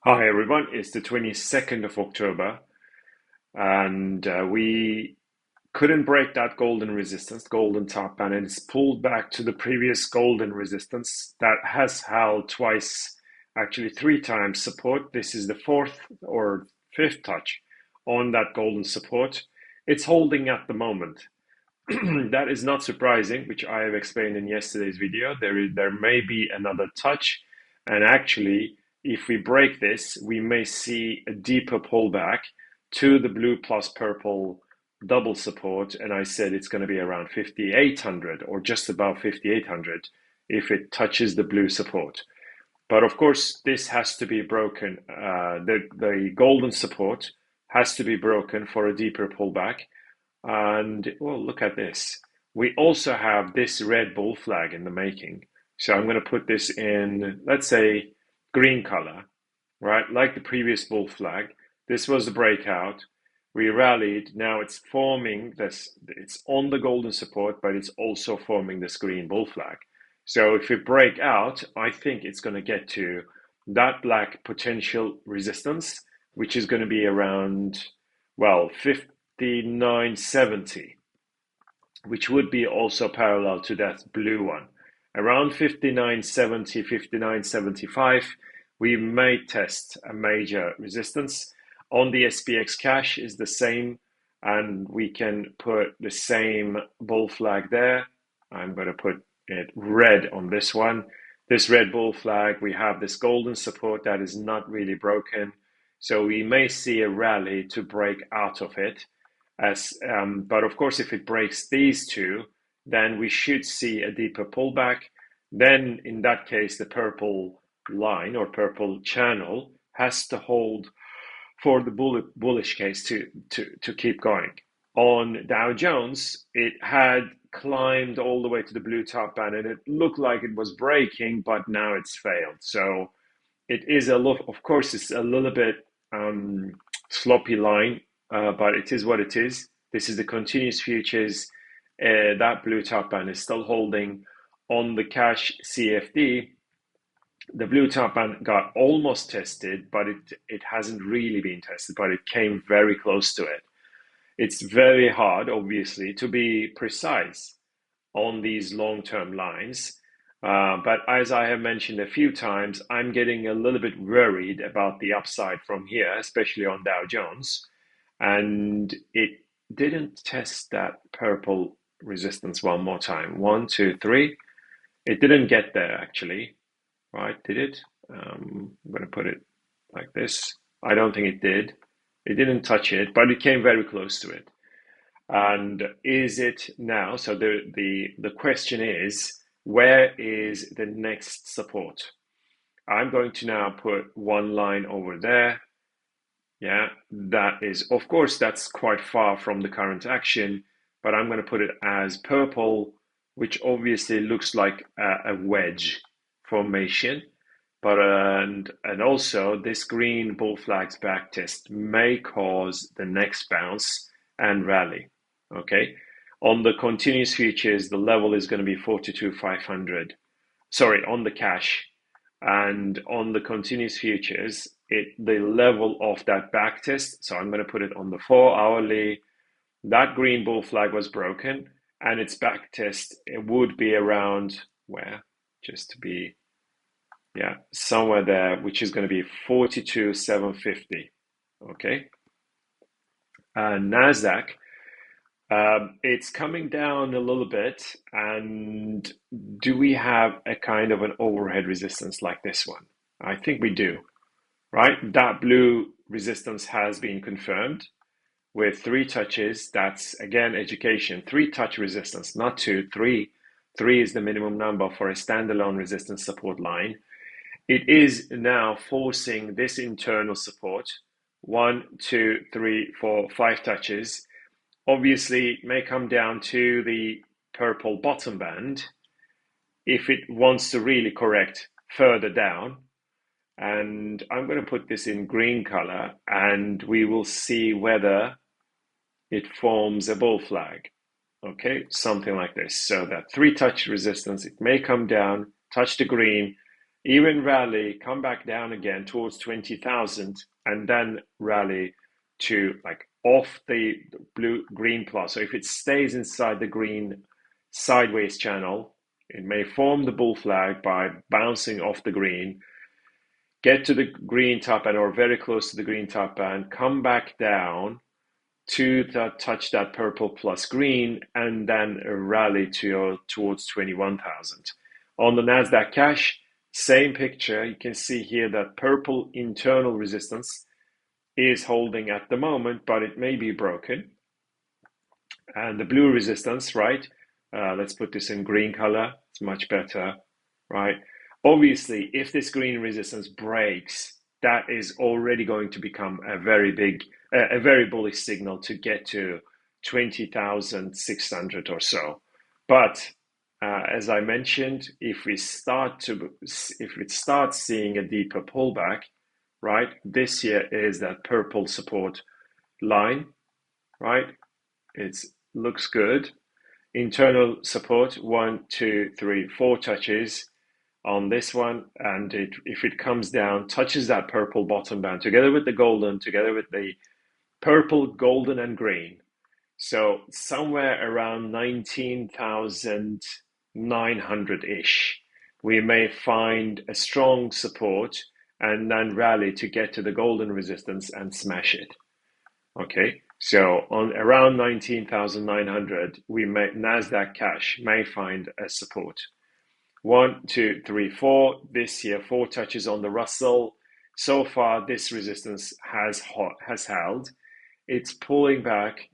Hi everyone, it's the 22nd of October and we couldn't break that golden resistance, golden top band, and it's pulled back to the previous golden resistance that has held twice, actually three times support. This is the fourth or fifth touch on that golden support. It's holding at the moment. That is not surprising, which I have explained in yesterday's video. There may be another touch, and actually, if we break this, we may see a deeper pullback to the blue plus purple double support, and I said it's going to be around 5,800 or just above 5,800 if it touches the blue support. But of course, this has to be broken. The golden support has to be broken for a deeper pullback. And well, look at this. We also have this red bull flag in the making. So I'm going to put this in, let's say, green color, right? Like the previous bull flag. This was the breakout. We rallied. Now it's forming this, it's on the golden support, but it's also forming this green bull flag. So if we break out, I think it's going to get to that black potential resistance, which is going to be around, well, 5970, which would be also parallel to that blue one. Around 5970, 5975, we may test a major resistance. On the SPX cash is the same, and we can put the same bull flag there. I'm going to put it red on this one. This red bull flag, we have this golden support that is not really broken. So we may see a rally to break out of it. But of course, if it breaks these two, then we should see a deeper pullback. Then in that case, the purple line or purple channel has to hold for the bullish case to keep going. On Dow Jones, it had climbed all the way to the blue top band and it looked like it was breaking, but now it's failed. So it is a lot, of course, it's a little bit sloppy line, but it is what it is. This is the continuous futures. That blue top band is still holding. On the cash CFD, the blue top band got almost tested, but it hasn't really been tested, but it came very close to it. It's very hard, obviously, to be precise on these long-term lines. But as I have mentioned a few times, I'm getting a little bit worried about the upside from here, especially on Dow Jones. And it didn't test that purple resistance one more time. 1, 2, 3. It didn't get there, actually. Right? Did it? I'm going to put it like this. I don't think it did. It didn't touch it, but it came very close to it. And is it now? So the question is, where is the next support? I'm going to now put one line over there. Yeah, that is, of course, that's quite far from the current action, but I'm going to put it as purple, which obviously looks like a wedge formation. But and also this green bull flag's backtest may cause the next bounce and rally. Okay, on the continuous futures, the level is going to be 42,500. Sorry, on the cash, and on the continuous futures, the level of that backtest. So I'm going to put it on the 4-hourly. That green bull flag was broken, and its backtest it would be around where, just to be, yeah, somewhere there, which is going to be 42,750. Okay, Nasdaq. It's coming down a little bit, and do we have a kind of an overhead resistance like this one? I think we do, right? That blue resistance has been confirmed with 3 touches. That's again education. 3 touch resistance, not 2, 3. 3 is the minimum number for a standalone resistance support line. It is now forcing this internal support. 1, 2, 3, 4, 5 touches. Obviously, it may come down to the purple bottom band if it wants to really correct further down. And I'm going to put this in green color, and we will see whether it forms a bull flag. Okay, something like this. So that 3 touch resistance, it may come down, touch the green, even rally, come back down again towards 20,000, and then rally to like off the blue green plus. So if it stays inside the green sideways channel, it may form the bull flag by bouncing off the green, get to the green top band or very close to the green top band, come back down to touch that purple plus green, and then rally towards 21,000. On the Nasdaq cash, same picture. You can see here that purple internal resistance is holding at the moment, but it may be broken. And the blue resistance, right? Let's put this in green color. It's much better, right? Obviously, if this green resistance breaks, that is already going to become a very bullish signal to get to 20,600 or so. But as I mentioned, if it starts seeing a deeper pullback, right? This here is that purple support line, right? It looks good. Internal support 1, 2, 3, 4 touches on this one, and if it comes down, touches that purple bottom band together with the golden, together with the purple, golden, and green. So somewhere around 19,900-ish, we may find a strong support and then rally to get to the golden resistance and smash it. Okay, so on around 19,900, Nasdaq cash may find a support. 1, 2, 3, 4. This here, 4 touches on the Russell. So far, this resistance has held. It's pulling back.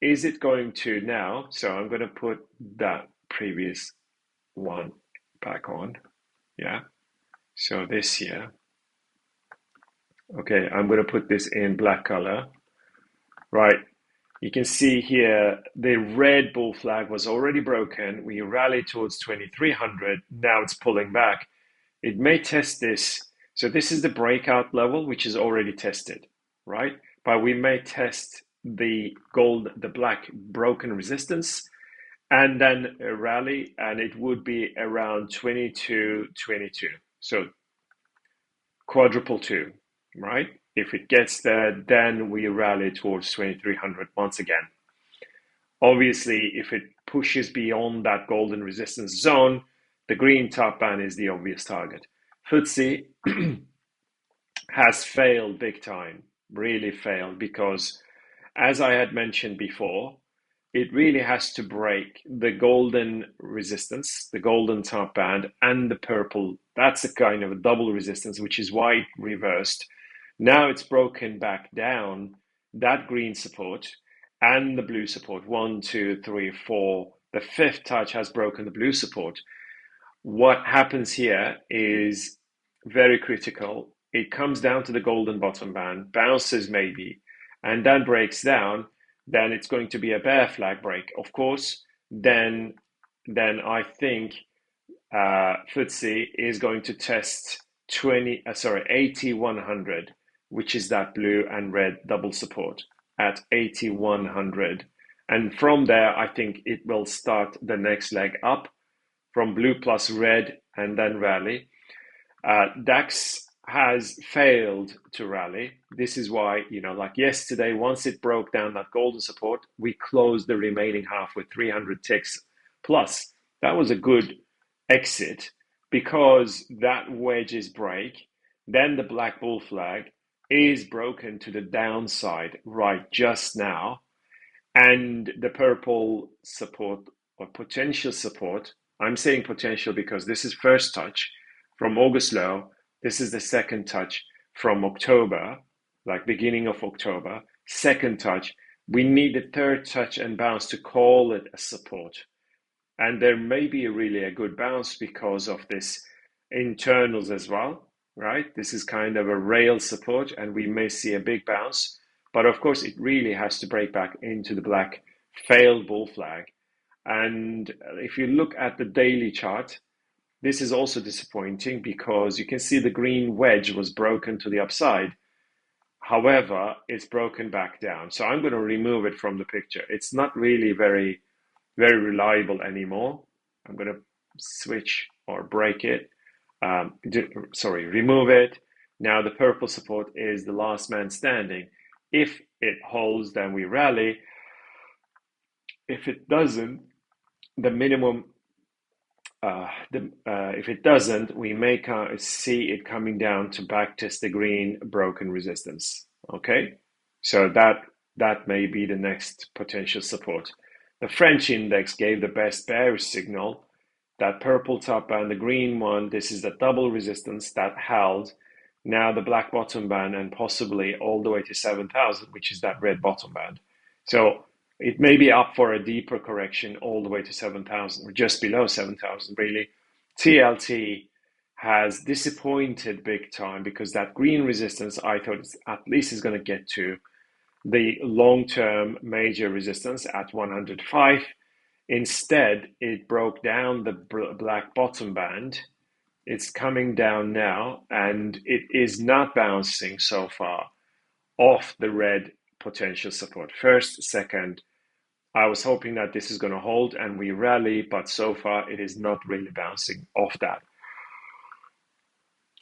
Is it going to now? So I'm going to put that previous one back on. Yeah. So this here. Okay, I'm going to put this in black color. Right. You can see here the red bull flag was already broken. We rallied towards 2,300. Now it's pulling back. It may test this. So this is the breakout level, which is already tested, right? But we may test the black broken resistance and then a rally, and it would be around 22. So quadruple 2, right? If it gets there, then we rally towards 2,300 once again. Obviously, if it pushes beyond that golden resistance zone, the green top band is the obvious target. FTSE has failed big time, really failed, because as I had mentioned before, it really has to break the golden resistance, the golden top band, and the purple. That's a kind of a double resistance, which is why it reversed. Now it's broken back down that green support and the blue support. 1, 2, 3, 4. The 5th touch has broken the blue support. What happens here is very critical. It comes down to the golden bottom band, bounces maybe, and then breaks down. Then it's going to be a bear flag break. Of course, then I think FTSE is going to test 8,100, which is that blue and red double support at 8,100. And from there, I think it will start the next leg up from blue plus red and then rally. DAX has failed to rally. This is why, like yesterday, once it broke down that golden support, we closed the remaining half with 300 ticks plus. That was a good exit because that wedges break. Then the black bull flag is broken to the downside right just now. And the purple support or potential support, I'm saying potential because this is first touch from August low. This is the second touch from October, like beginning of October. Second touch. We need the third touch and bounce to call it a support. And there may be really a good bounce because of this internals as well, right? This is kind of a rail support and we may see a big bounce. But of course, it really has to break back into the black failed bull flag. And if you look at the daily chart, this is also disappointing because you can see the green wedge was broken to the upside. However, it's broken back down. So I'm going to remove it from the picture. It's not really very, very reliable anymore. I'm going to switch or break it. remove it. Now the purple support is the last man standing. If it holds, then we rally. If it doesn't, the minimum, if it doesn't, we may see it coming down to backtest the green broken resistance. Okay, so that may be the next potential support. The French index gave the best bearish signal. That purple top band, the green one, this is the double resistance that held. Now the black bottom band and possibly all the way to 7,000, which is that red bottom band. So it may be up for a deeper correction all the way to 7,000 or just below 7,000 really. TLT has disappointed big time because that green resistance I thought at least is going to get to the long-term major resistance at 105. Instead, it broke down the black bottom band. It's coming down now, and it is not bouncing so far off the red potential support. First, second, I was hoping that this is going to hold and we rally, but so far it is not really bouncing off that.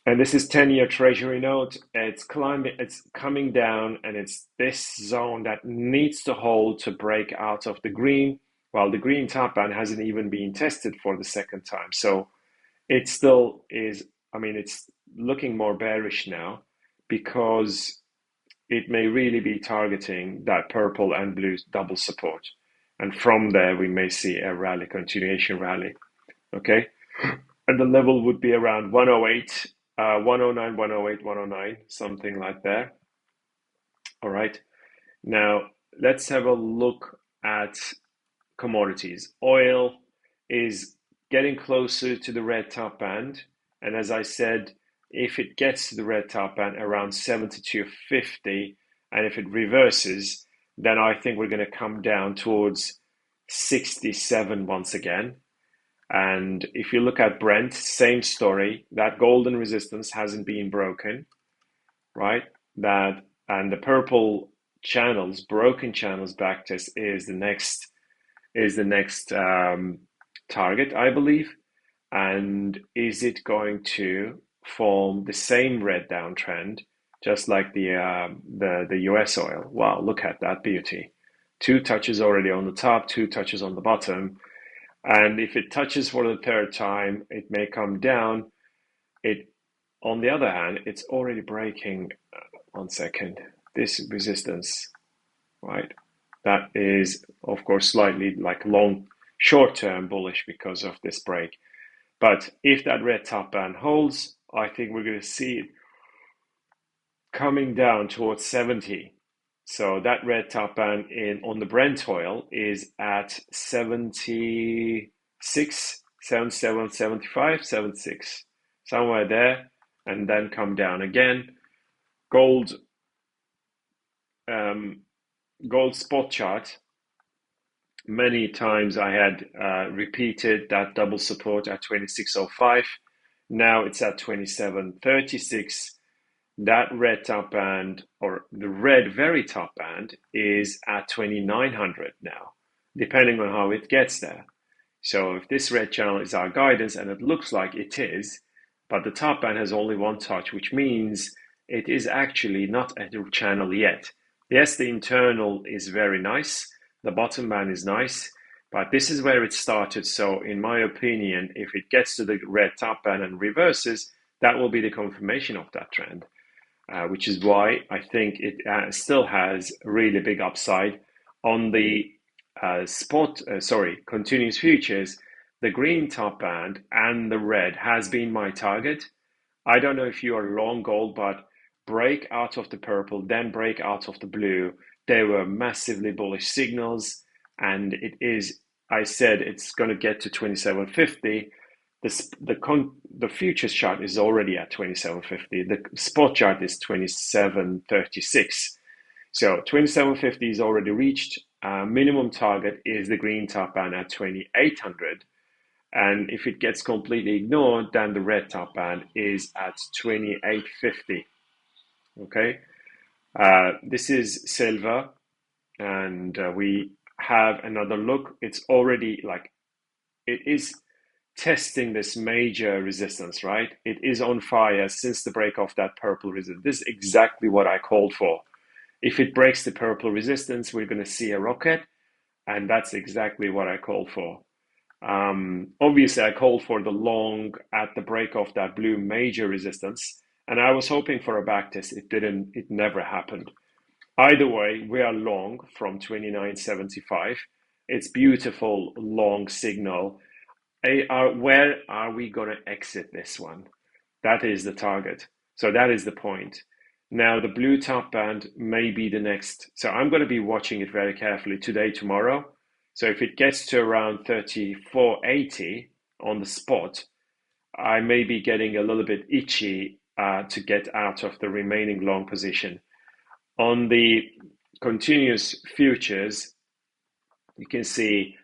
And this is 10-year treasury note. It's climbing, it's coming down, and it's this zone that needs to hold to break out of the green, while the green top band hasn't even been tested for the second time. So it still is, I mean, it's looking more bearish now because it may really be targeting that purple and blue double support. And from there, we may see a rally, continuation rally. Okay. And the level would be around 108, 109, 108, 109, something like that. All right. Now, let's have a look at commodities. Oil is getting closer to the red top band. And as I said, if it gets to the red top band around 72.50, and if it reverses, then I think we're going to come down towards 67 once again. And if you look at Brent, same story. That golden resistance hasn't been broken, right? That, and the purple channels, broken channels backtest is the next target, I believe. And is it going to form the same red downtrend, just like the US oil? Wow, look at that beauty. 2 touches already on the top, 2 touches on the bottom. And if it touches for the third time, it may come down. On the other hand, it's already breaking, one second, this resistance, right? That is, of course, slightly like short-term bullish because of this break. But if that red top band holds, I think we're going to see it coming down towards 70. So that red top band on the Brent oil is at 76, 77, 75, 76, somewhere there, and then come down again. Gold spot chart. Many times I had repeated that double support at 26.05. Now it's at 27.36. That red top band, or the red very top band, is at 2900 now, depending on how it gets there. So if this red channel is our guidance, and it looks like it is, but the top band has only one touch, which means it is actually not a channel yet. Yes, the internal is very nice. The bottom band is nice, but this is where it started. So in my opinion, if it gets to the red top band and reverses, that will be the confirmation of that trend. Which is why I think it still has a really big upside. On the continuous futures, the green top band and the red has been my target. I don't know if you are long gold, but break out of the purple, then break out of the blue. They were massively bullish signals, and it is, I said, it's going to get to 27.50. The futures chart is already at 27.50. The spot chart is 27.36. So 27.50 is already reached. Minimum target is the green top band at 2800. And if it gets completely ignored, then the red top band is at 2850. Okay. This is silver, and we have another look. It's already like, it is testing this major resistance, right? It is on fire since the break of that purple resistance. This is exactly what I called for. If it breaks the purple resistance, we're going to see a rocket, and that's exactly what I called for. Obviously, I called for the long at the break of that blue major resistance, and I was hoping for a backtest. It didn't. It never happened. Either way, we are long from 29.75. It's beautiful long signal. Where are we going to exit this one? That is the target. So that is the point. Now, the blue top band may be the next. So I'm going to be watching it very carefully today, tomorrow. So if it gets to around 34.80 on the spot, I may be getting a little bit itchy to get out of the remaining long position. On the continuous futures, you can see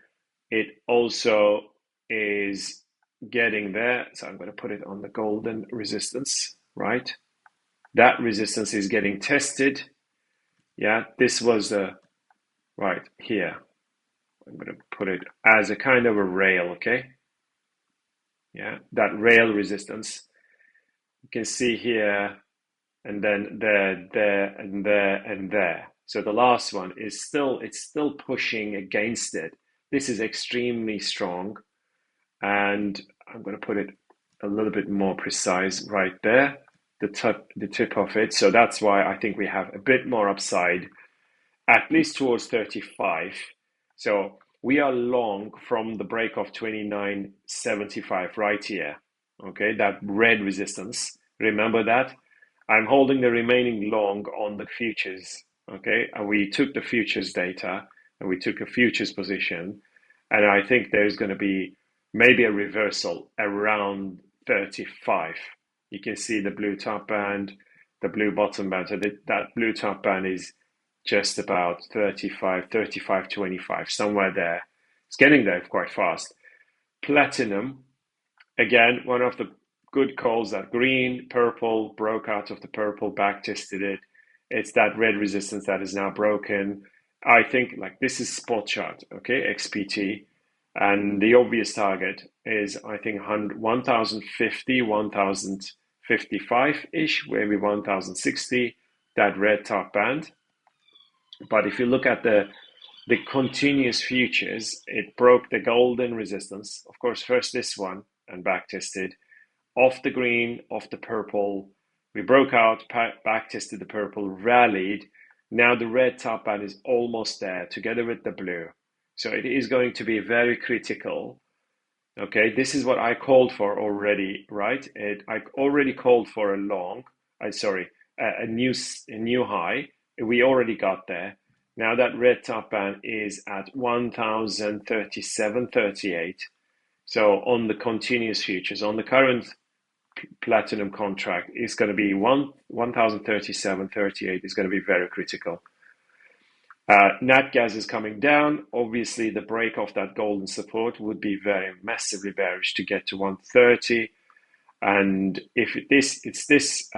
it also is getting there. So I'm going to put it on the golden resistance, right? That resistance is getting tested. Yeah, this was the, right here. I'm going to put it as a kind of a rail, okay? Yeah, that rail resistance. You can see here, and then there, and there, and there. So the last one is still, it's still pushing against it. This is extremely strong. And I'm going to put it a little bit more precise right there, the tip of it. So that's why I think we have a bit more upside, at least towards 35. So we are long from the break of 29.75 right here. Okay, that red resistance. Remember that? I'm holding the remaining long on the futures. Okay, and we took the futures data and we took a futures position. And I think there's going to be maybe a reversal around 35. You can see the blue top band, the blue bottom band. So that blue top band is just about 35, 25, somewhere there. It's getting there quite fast. Platinum, again, one of the good calls that green, purple, broke out of the purple, back tested it. It's that red resistance that is now broken. I think like this is spot chart, okay, XPT. And the obvious target is, I think, 1050, 1055-ish, maybe 1060, that red top band. But if you look at the continuous futures, it broke the golden resistance. Of course, first this one and back tested. Off the green, off the purple. We broke out, back tested the purple, rallied. Now the red top band is almost there together with the blue. So it is going to be very critical. Okay, this is what I called for already, right? I already called for a long, a new high. We already got there. Now that red top band is at 1037.38. So on the continuous futures, on the current platinum contract, is going to be 1037.38 is going to be very critical. Nat gas is coming down. Obviously, the break of that golden support would be very massively bearish to get to 130. And if it's this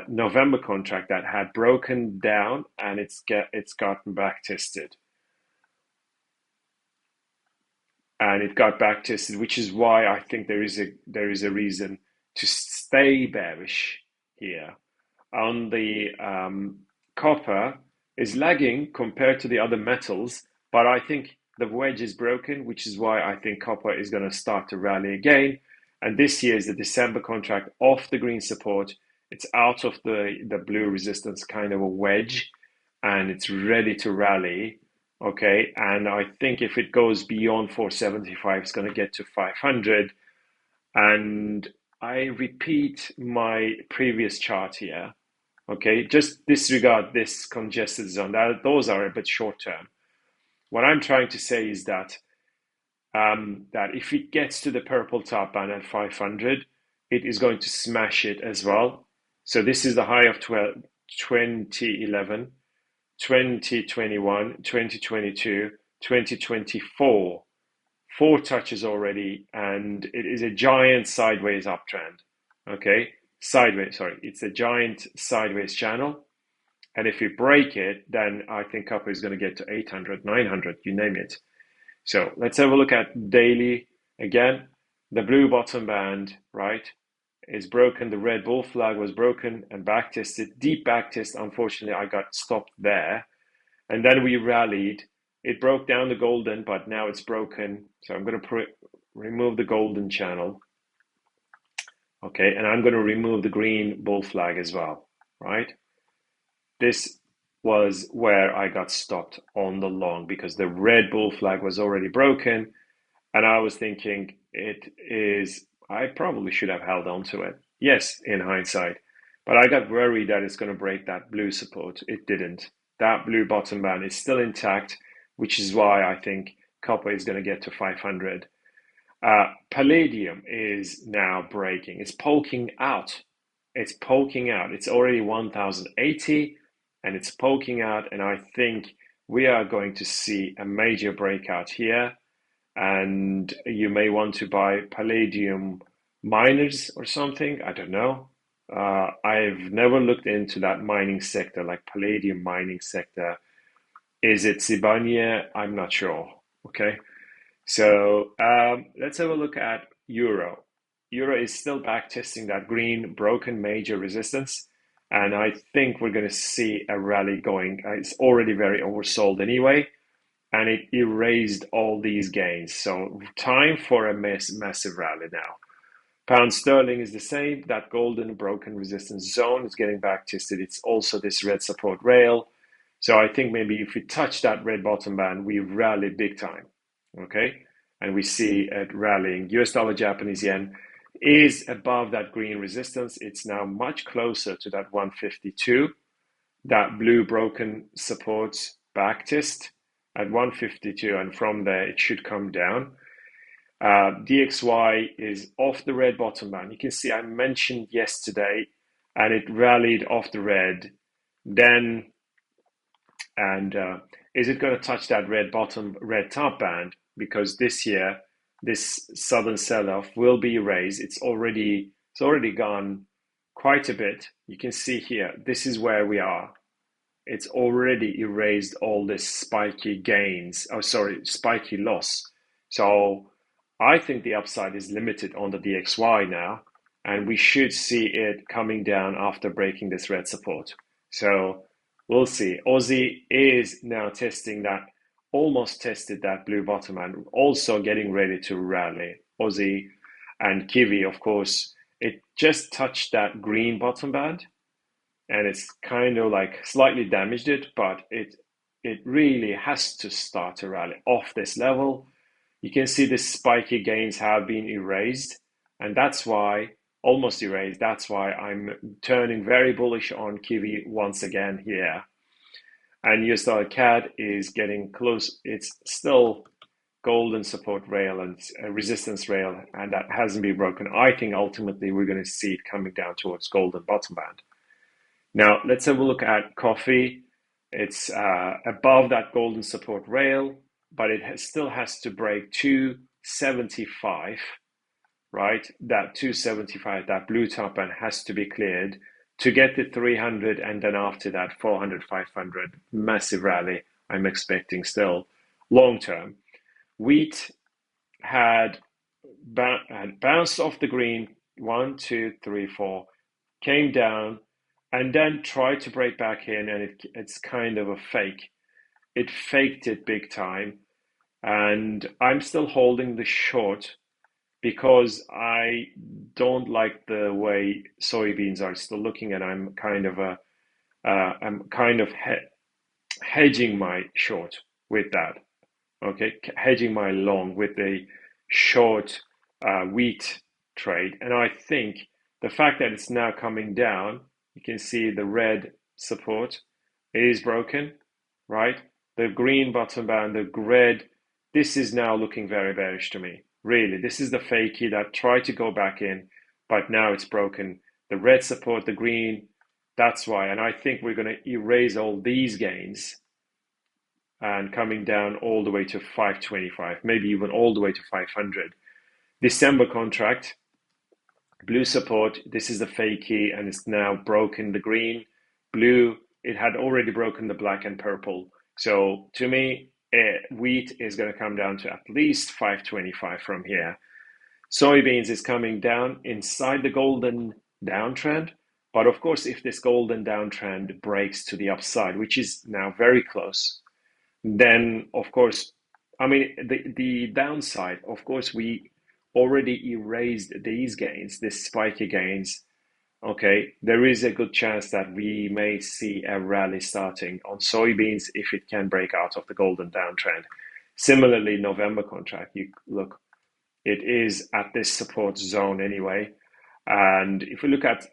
November contract that had broken down and it's gotten back tested, and it got back tested, which is why I think there is a reason to stay bearish here. On the copper is lagging compared to the other metals, but I think the wedge is broken, which is why I think copper is going to start to rally again. And this year is the December contract off the green support. It's out of the blue resistance, kind of a wedge, and it's ready to rally. Okay, and I think if it goes beyond 475, it's going to get to 500. And I repeat my previous chart here. Okay, just disregard this congested zone. Those are a bit short term. What I'm trying to say is that that if it gets to the purple top band at 500, it is going to smash it as well. So this is the high of 2011, 2021, 2022, 2024. 4 touches already, and it is a giant sideways uptrend. Okay, it's a giant sideways channel. And if you break it, then I think copper is going to get to 800, 900, you name it. So let's have a look at daily again. the blue bottom band, right, is broken. The red bull flag was broken and backtested, deep backtest. Unfortunately, I got stopped there. And then we rallied. It broke down the golden, but now it's broken. So I'm going to remove the golden channel. Okay, and I'm going to remove the green bull flag as well, right? This was where I got stopped on the long because the red bull flag was already broken. And I was thinking I probably should have held on to it. Yes, in hindsight. But I got worried that it's going to break that blue support. It didn't. That blue bottom band is still intact, which is why I think copper is going to get to 500. Palladium is now breaking. It's poking out. It's poking out. It's already 1080 and it's poking out. And I think we are going to see a major breakout here. And you may want to buy palladium miners or something. I don't know. I've never looked into that mining sector, like palladium mining sector. Is it Sibanye? I'm not sure. Okay. So let's have a look at euro. Euro is still back testing that green broken major resistance. And I think we're going to see a rally going. It's already very oversold anyway. And it erased all these gains. So time for a massive rally now. Pound sterling is the same. That golden broken resistance zone is getting back tested. It's also this red support rail. So I think maybe if we touch that red bottom band, we rally big time. Okay. And we see it rallying. US dollar Japanese yen is above that green resistance. It's now much closer to that 152. That blue broken supports back test at 152, and from there it should come down. DXY is off the red bottom band. You can see I mentioned yesterday, and it rallied off the red. Then, and is it going to touch that red top band? Because this year, this sudden sell-off will be erased. It's already gone quite a bit. You can see here, this is where we are. It's already erased all this spiky gains. Oh, sorry, spiky loss. So I think the upside is limited on the DXY now, and we should see it coming down after breaking this red support. So we'll see. Aussie is now testing that, almost tested that blue bottom and also getting ready to rally. Aussie and Kiwi, of course, it just touched that green bottom band. And it's kind of like slightly damaged it, but it really has to start to rally off this level. You can see the spiky gains have been erased, and that's why, almost erased, that's why I'm turning very bullish on Kiwi once again here. And US dollar CAD is getting close. It's still golden support rail and resistance rail, and that hasn't been broken. I think ultimately we're going to see it coming down towards golden bottom band. Now, let's have a look at coffee. It's above that golden support rail, but it still has to break 275, right? That 275, that blue top band has to be cleared to get to 300, and then after that, 400, 500, massive rally I'm expecting still long term. Wheat had bounced off the green, 1, 2, 3, 4, came down, and then tried to break back in, and it's kind of a fake. It faked it big time, and I'm still holding the short because I don't like the way soybeans are still looking, and I'm kind of hedging my short with that. Okay, hedging my long with the short wheat trade, and I think the fact that it's now coming down. You can see the red support is broken, right? The green bottom band, the red, this is now looking very bearish to me. Really, this is the fakey that tried to go back in, but now it's broken. The red support, the green, that's why. And I think we're going to erase all these gains and coming down all the way to 525, maybe even all the way to 500. December contract, blue support, this is the fakey, and it's now broken the green. Blue, it had already broken the black and purple. So to me, wheat is going to come down to at least 525 from here. Soybeans is coming down inside the golden downtrend. But of course, if this golden downtrend breaks to the upside, which is now very close, then of course, I mean, the downside, of course, we already erased these gains, this spiky gains. Okay, there is a good chance that we may see a rally starting on soybeans if it can break out of the golden downtrend. Similarly, November contract, you look, it is at this support zone anyway. And if we look at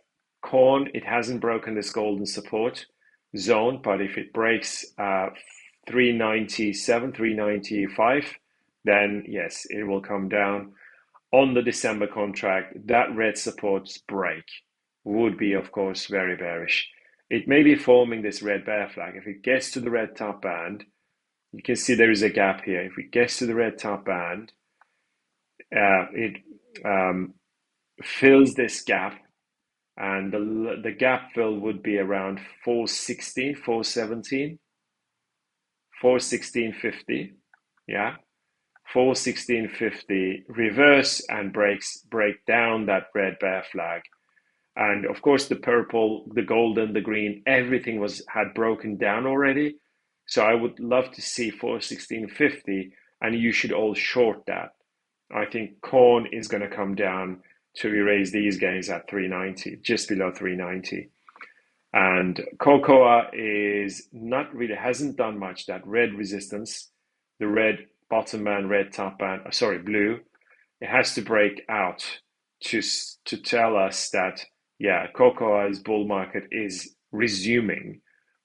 corn, it hasn't broken this golden support zone, but if it breaks 397, 395, then yes, it will come down. On the December contract, that red support's break would be, of course, very bearish. It may be forming this red bear flag. If it gets to the red top band, you can see there is a gap here. If it gets to the red top band, it fills this gap, and the gap fill would be around 416, 417, 416.50, yeah, 416.50, reverse and break down that red bear flag. And of course, the purple, the golden, the green, everything had broken down already. So I would love to see 416.50, and you should all short that. I think corn is going to come down to erase these gains at 390, just below 390. And cocoa is not really, hasn't done much. That red resistance, the red bottom band, red top band, sorry, blue, it has to break out to tell us that, yeah, cocoa's bull market is resuming,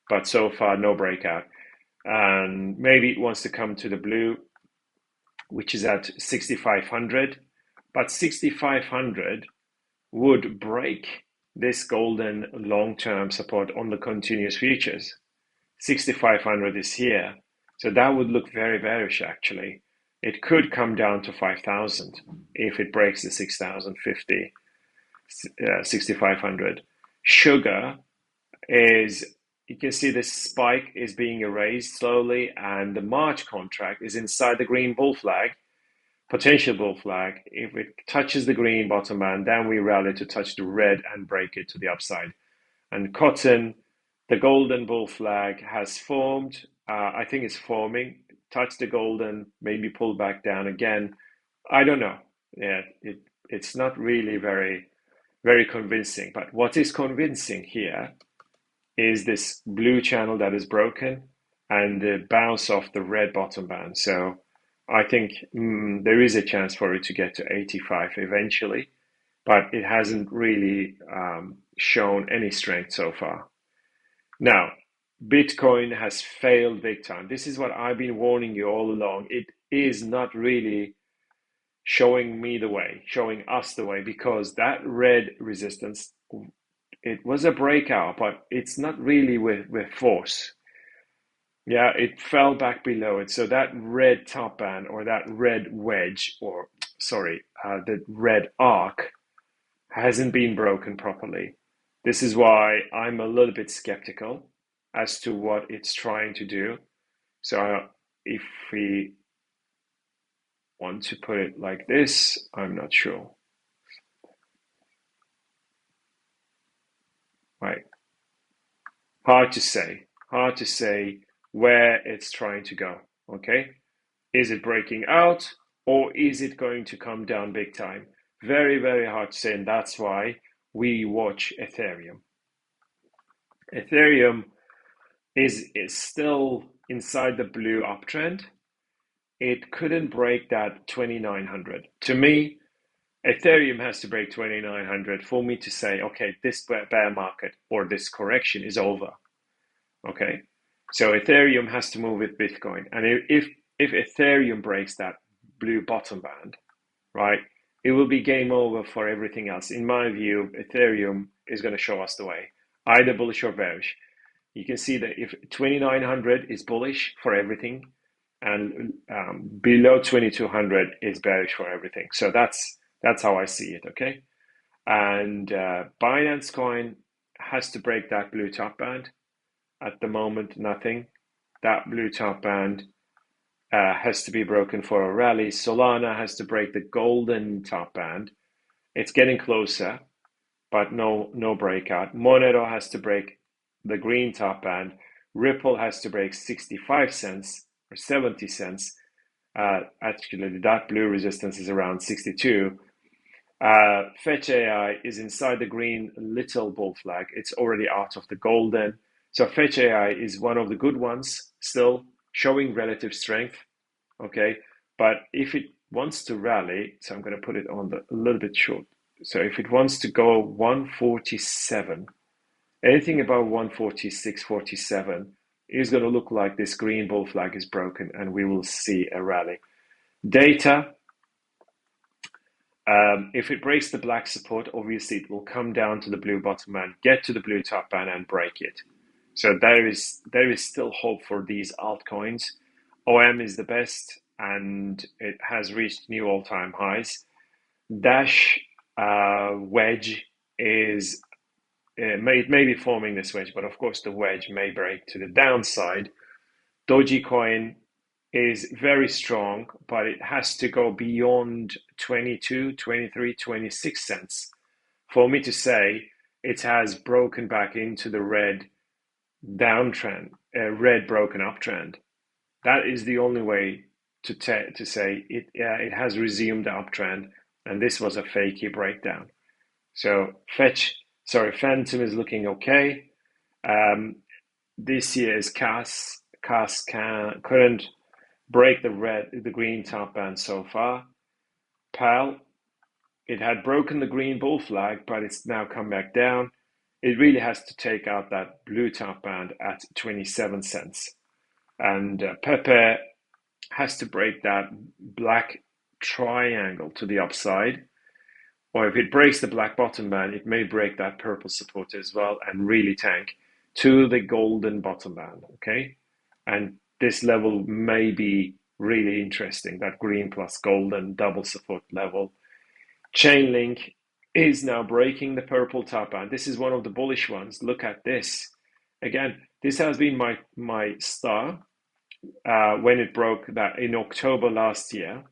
but so far no breakout. And maybe it wants to come to the blue, which is at 6,500, but 6,500 would break this golden long-term support on the continuous futures. 6,500 is here, so that would look very bearish actually. It could come down to 5,000 if it breaks the 6,050, 6,500. Sugar is, you can see this spike is being erased slowly, and the March contract is inside the green bull flag, potential bull flag. If it touches the green bottom band, then we rally to touch the red and break it to the upside. And cotton, the golden bull flag has formed. I think it's forming. Touch the golden, maybe pull back down again. I don't know. Yeah, it's not really very, very convincing. But what is convincing here is this blue channel that is broken and the bounce off the red bottom band. So I think there is a chance for it to get to 85 eventually, but it hasn't really shown any strength so far. Now, Bitcoin has failed big time. This is what I've been warning you all along. It is not really showing me the way, showing us the way, because that red resistance, it was a breakout, but it's not really with force. Yeah, it fell back below it. So that red top band, or that red wedge, or sorry, the red arc hasn't been broken properly. This is why I'm a little bit skeptical as to what it's trying to do. So if we want to put it like this, I'm not sure. Right. Hard to say where it's trying to go. Okay. Is it breaking out, or is it going to come down big time? Very, very hard to say. And that's why we watch Ethereum. Ethereum is still inside the blue uptrend. It couldn't break that 2,900. To me, Ethereum has to break 2,900 for me to say, okay, this bear market or this correction is over. Okay, so Ethereum has to move with Bitcoin. And if Ethereum breaks that blue bottom band, right, it will be game over for everything else. In my view, Ethereum is going to show us the way, either bullish or bearish. You can see that if 2,900 is bullish for everything, and below 2,200 is bearish for everything. So that's how I see it, okay? And Binance Coin has to break that blue top band. At the moment, nothing. That blue top band has to be broken for a rally. Solana has to break the golden top band. It's getting closer, but no breakout. Monero has to break the green top band. Ripple has to break 65 cents or 70 cents. Actually, that blue resistance is around 62. Fetch AI is inside the green little bull flag. It's already out of the golden. So Fetch AI is one of the good ones, still showing relative strength. Okay, but if it wants to rally, so I'm going to put it on a little bit short. So if it wants to go 147, anything above 146, 47 is going to look like this green bull flag is broken, and we will see a rally. Data. If it breaks the black support, obviously it will come down to the blue bottom band, get to the blue top band, and break it. So there is still hope for these altcoins. OM is the best, and it has reached new all-time highs. Dash wedge is it may be forming this wedge, but of course the wedge may break to the downside. Dogecoin is very strong, but it has to go beyond 22, 23, 26 cents for me to say it has broken back into the red downtrend, red broken uptrend. That is the only way to say it has resumed the uptrend, and this was a fakey breakdown. So Phantom is looking okay. This year's CAS couldn't break the green top band so far. PAL, it had broken the green bull flag, but it's now come back down. It really has to take out that blue top band at 27 cents. And Pepe has to break that black triangle to the upside. Or if it breaks the black bottom band, it may break that purple support as well and really tank to the golden bottom band, okay? And this level may be really interesting, that green plus golden double support level. Chainlink is now breaking the purple top band. This is one of the bullish ones. Look at this. Again, this has been my star when it broke that in October last year,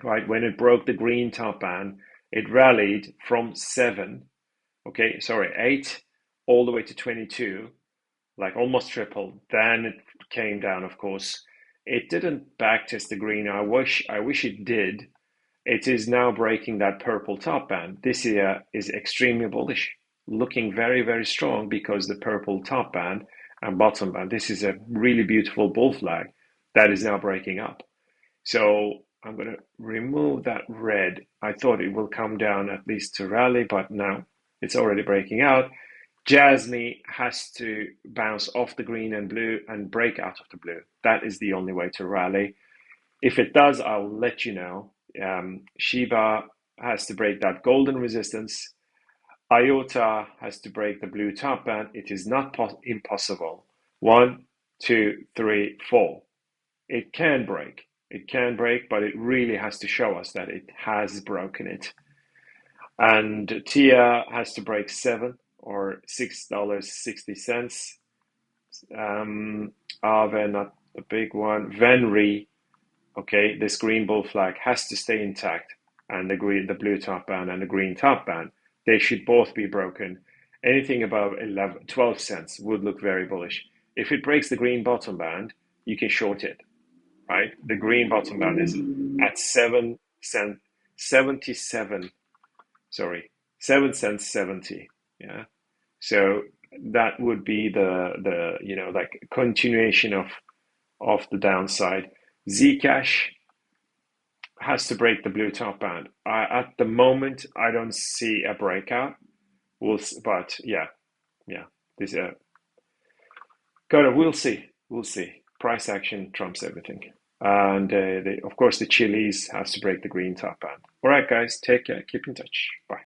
right? When it broke the green top band, it rallied from 8 all the way to 22, like almost triple. Then it came down, of course. It didn't backtest the green. I wish it did. It is now breaking that purple top band. This year is extremely bullish, looking very, very strong because the purple top band and bottom band. This is a really beautiful bull flag that is now breaking up. So I'm going to remove that red. I thought it will come down at least to rally, but no, it's already breaking out. Jasny has to bounce off the green and blue and break out of the blue. That is the only way to rally. If it does, I'll let you know. Shiba has to break that golden resistance. IOTA has to break the blue top band. It is not impossible. 1, 2, 3, 4. It can break. It can break, but it really has to show us that it has broken it. And TIA has to break 7 or $6.60. Aave, not the big one. Venri, okay, this green bull flag has to stay intact, and the blue top band and the green top band, they should both be broken. Anything above 12 cents would look very bullish. If it breaks the green bottom band, you can short it, right? The green bottom band is at 7 cents 77. Sorry, 7 cents 70. Yeah, so that would be the like continuation of the downside. Zcash has to break the blue top band. At the moment, I don't see a breakout. But yeah, this we'll see. Price action trumps everything, and of course the Chilis has to break the green top band. All right, guys, take care. Keep in touch. Bye.